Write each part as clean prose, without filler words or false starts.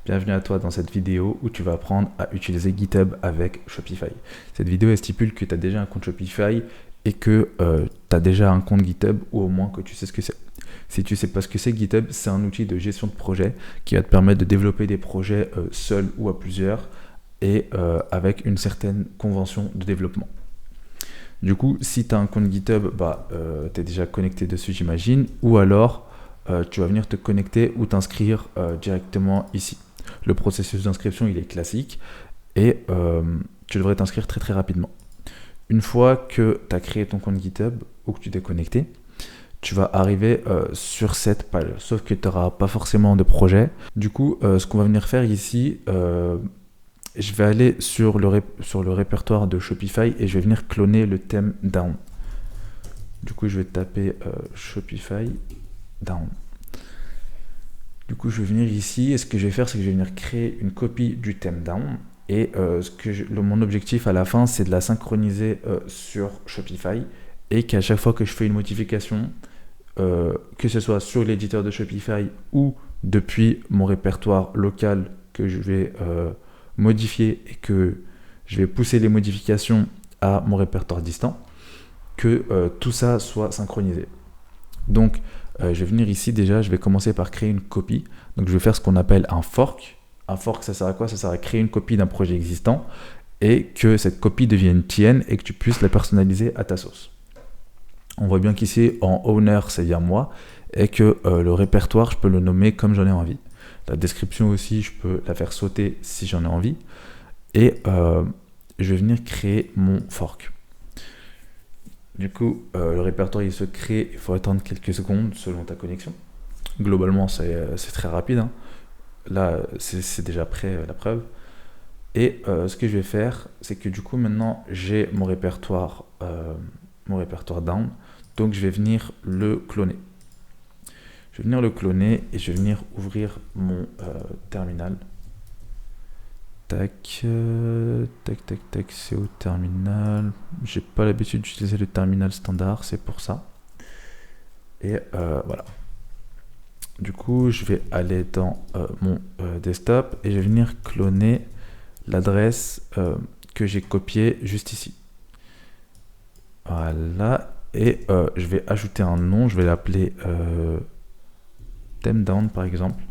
Bienvenue à toi dans cette vidéo où tu vas apprendre à utiliser GitHub avec Shopify. Cette vidéo elle stipule que tu as déjà un compte Shopify et que tu as déjà un compte GitHub ou au moins que tu sais ce que c'est. Si tu ne sais pas ce que c'est GitHub, c'est un outil de gestion de projet qui va te permettre de développer des projets seul ou à plusieurs et avec une certaine convention de développement. Du coup, si tu as un compte GitHub, tu es déjà connecté dessus, j'imagine, ou alors tu vas venir te connecter ou t'inscrire directement ici. Le processus d'inscription, il est classique et tu devrais t'inscrire très très rapidement. Une fois que tu as créé ton compte GitHub ou que tu t'es connecté, tu vas arriver sur cette page, sauf que tu n'auras pas forcément de projet. Du coup, ce qu'on va venir faire ici, je vais aller sur le répertoire de Shopify et je vais venir cloner le thème down. Du coup, je vais taper Shopify down. Du coup, je vais venir ici et ce que je vais faire, c'est que je vais venir créer une copie du thème down. Et mon objectif à la fin, c'est de la synchroniser sur Shopify et qu'à chaque fois que je fais une modification, que ce soit sur l'éditeur de Shopify ou depuis mon répertoire local que je vais modifier et que je vais pousser les modifications à mon répertoire distant, que tout ça soit synchronisé. Donc, je vais venir ici déjà, je vais commencer par créer une copie. Donc, je vais faire ce qu'on appelle un fork. Un fork, ça sert à quoi? Ça sert à créer une copie d'un projet existant et que cette copie devienne tienne et que tu puisses la personnaliser à ta sauce. On voit bien qu'ici, en owner, c'est bien moi et que le répertoire, je peux le nommer comme j'en ai envie. La description aussi, je peux la faire sauter si j'en ai envie. Et je vais venir créer mon fork. Du coup, le répertoire il se crée, il faut attendre quelques secondes selon ta connexion. Globalement, c'est très rapide. Hein. Là, c'est déjà prêt, la preuve. Et ce que je vais faire, c'est que du coup, maintenant, j'ai mon répertoire down. Donc, je vais venir le cloner. Je vais venir le cloner et je vais venir ouvrir mon terminal. Tac, tac, c'est au terminal. J'ai pas l'habitude d'utiliser le terminal standard, c'est pour ça. Et voilà. Du coup, je vais aller dans mon desktop et je vais venir cloner l'adresse que j'ai copiée juste ici. Voilà. Et je vais ajouter un nom, je vais l'appeler theme down par exemple,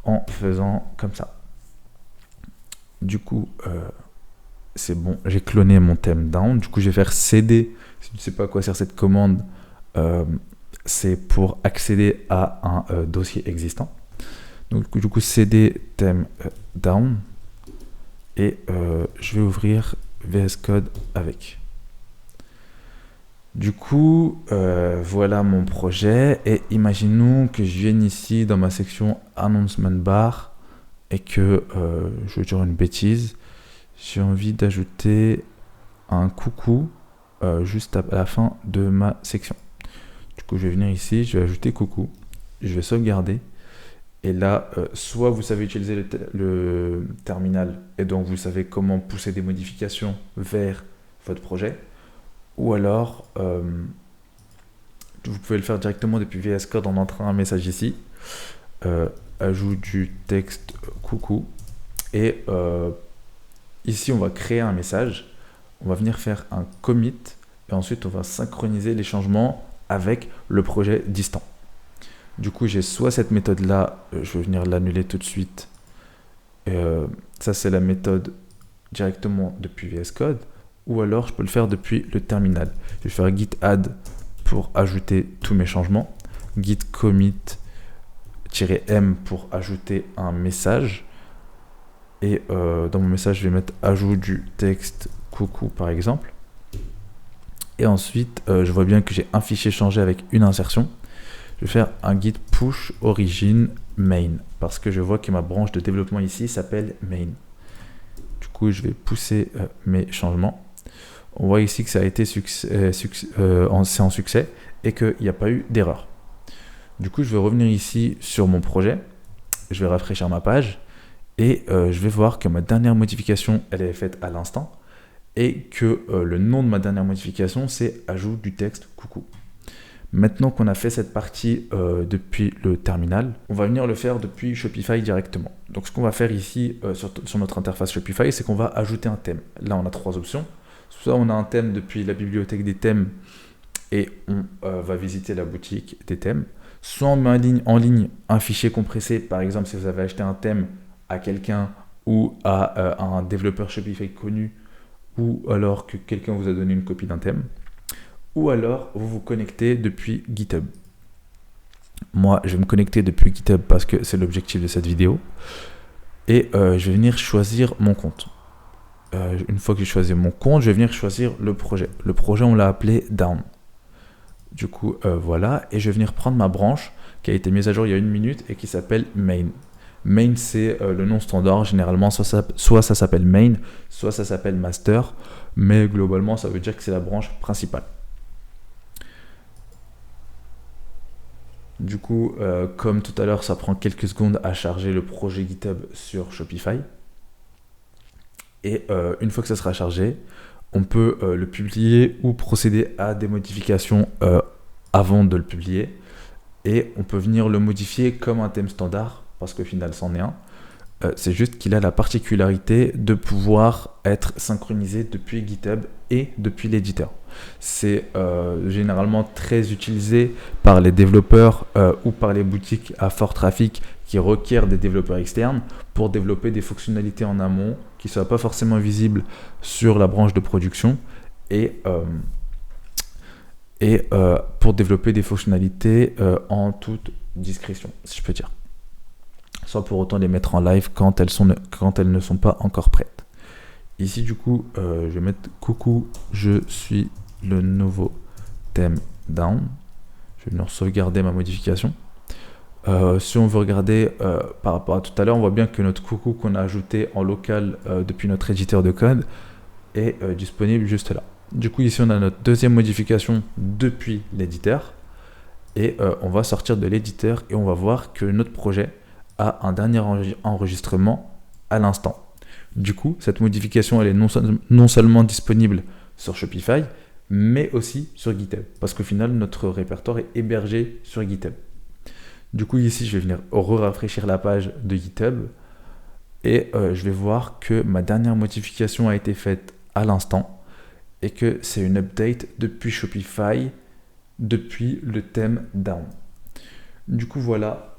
en faisant comme ça. Du coup, c'est bon, j'ai cloné mon thème down. Du coup, je vais faire cd. Si tu ne sais pas à quoi sert cette commande, c'est pour accéder à un dossier existant. Donc, du coup, cd thème down. Et je vais ouvrir VS Code avec. Du coup, voilà mon projet. Et imaginons que je vienne ici dans ma section Announcement Bar et que je vais dire une bêtise. J'ai envie d'ajouter un coucou juste à la fin de ma section. Du coup, je vais venir ici, je vais ajouter coucou. Je vais sauvegarder. Et là, soit vous savez utiliser le terminal et donc vous savez comment pousser des modifications vers votre projet. Ou alors, vous pouvez le faire directement depuis VS Code en entrant un message ici. Ajout du texte coucou. Et ici, on va créer un message. On va venir faire un commit. Et ensuite, on va synchroniser les changements avec le projet distant. Du coup, j'ai soit cette méthode-là, je vais venir l'annuler tout de suite. Ça, c'est la méthode directement depuis VS Code. Ou alors, je peux le faire depuis le terminal. Je vais faire git add pour ajouter tous mes changements. Git commit-m pour ajouter un message. Et dans mon message, je vais mettre ajout du texte coucou par exemple. Et ensuite, je vois bien que j'ai un fichier changé avec une insertion. Je vais faire un git push origin main parce que je vois que ma branche de développement ici s'appelle main. Du coup, je vais pousser mes changements. On voit ici que ça a été en succès et qu'il n'y a pas eu d'erreur. Du coup, je vais revenir ici sur mon projet. Je vais rafraîchir ma page et je vais voir que ma dernière modification, elle est faite à l'instant et que le nom de ma dernière modification, c'est ajout du texte coucou. Maintenant qu'on a fait cette partie depuis le terminal, on va venir le faire depuis Shopify directement. Donc ce qu'on va faire ici sur notre interface Shopify, c'est qu'on va ajouter un thème. Là, on a 3 options. Soit on a un thème depuis la bibliothèque des thèmes et on va visiter la boutique des thèmes. Soit on met en ligne un fichier compressé, par exemple si vous avez acheté un thème à quelqu'un ou à un développeur Shopify connu, ou alors que quelqu'un vous a donné une copie d'un thème, ou alors vous vous connectez depuis GitHub. Moi, je vais me connecter depuis GitHub parce que c'est l'objectif de cette vidéo. Et je vais venir choisir mon compte. Une fois que j'ai choisi mon compte, je vais venir choisir le projet. Le projet, on l'a appelé Down. Du coup, voilà. Et je vais venir prendre ma branche qui a été mise à jour il y a 1 minute et qui s'appelle Main. Main, c'est le nom standard. Généralement, soit ça s'appelle Main, soit ça s'appelle Master. Mais globalement, ça veut dire que c'est la branche principale. Du coup, comme tout à l'heure, ça prend quelques secondes à charger le projet GitHub sur Shopify. Et une fois que ça sera chargé, on peut le publier ou procéder à des modifications avant de le publier. Et on peut venir le modifier comme un thème standard, parce qu'au final, c'en est un. C'est juste qu'il a la particularité de pouvoir être synchronisé depuis GitHub et depuis l'éditeur. C'est généralement très utilisé par les développeurs ou par les boutiques à fort trafic qui requièrent des développeurs externes pour développer des fonctionnalités en amont qui ne soient pas forcément visibles sur la branche de production et pour développer des fonctionnalités en toute discrétion, si je peux dire. Sans pour autant les mettre en live quand elles ne sont pas encore prêtes. Ici, du coup, je vais mettre « Coucou, je suis le nouveau thème Down ». Je vais venir sauvegarder ma modification. Si on veut regarder par rapport à tout à l'heure, on voit bien que notre coucou qu'on a ajouté en local depuis notre éditeur de code est disponible juste là. Du coup, ici, on a notre deuxième modification depuis l'éditeur. Et on va sortir de l'éditeur et on va voir que notre projet a un dernier enregistrement à l'instant. Du coup, cette modification, elle est non seulement disponible sur Shopify, mais aussi sur GitHub. Parce qu'au final, notre répertoire est hébergé sur GitHub. Du coup, ici, je vais venir rafraîchir la page de GitHub et je vais voir que ma dernière modification a été faite à l'instant et que c'est une update depuis Shopify, depuis le thème Down. Du coup, voilà.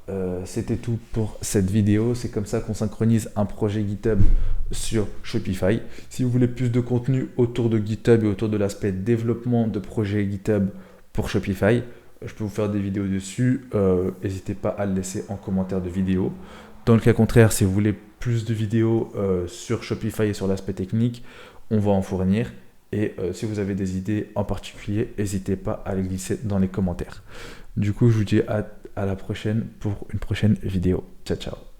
C'était tout pour cette vidéo. C'est comme ça qu'on synchronise un projet GitHub sur Shopify. Si vous voulez plus de contenu autour de GitHub et autour de l'aspect développement de projet GitHub pour Shopify, je peux vous faire des vidéos dessus. N'hésitez pas à le laisser en commentaire de vidéo. Dans le cas contraire, si vous voulez plus de vidéos sur Shopify et sur l'aspect technique, on va en fournir. Et si vous avez des idées en particulier, n'hésitez pas à les glisser dans les commentaires. Du coup, je vous dis à la prochaine pour une prochaine vidéo. Ciao, ciao.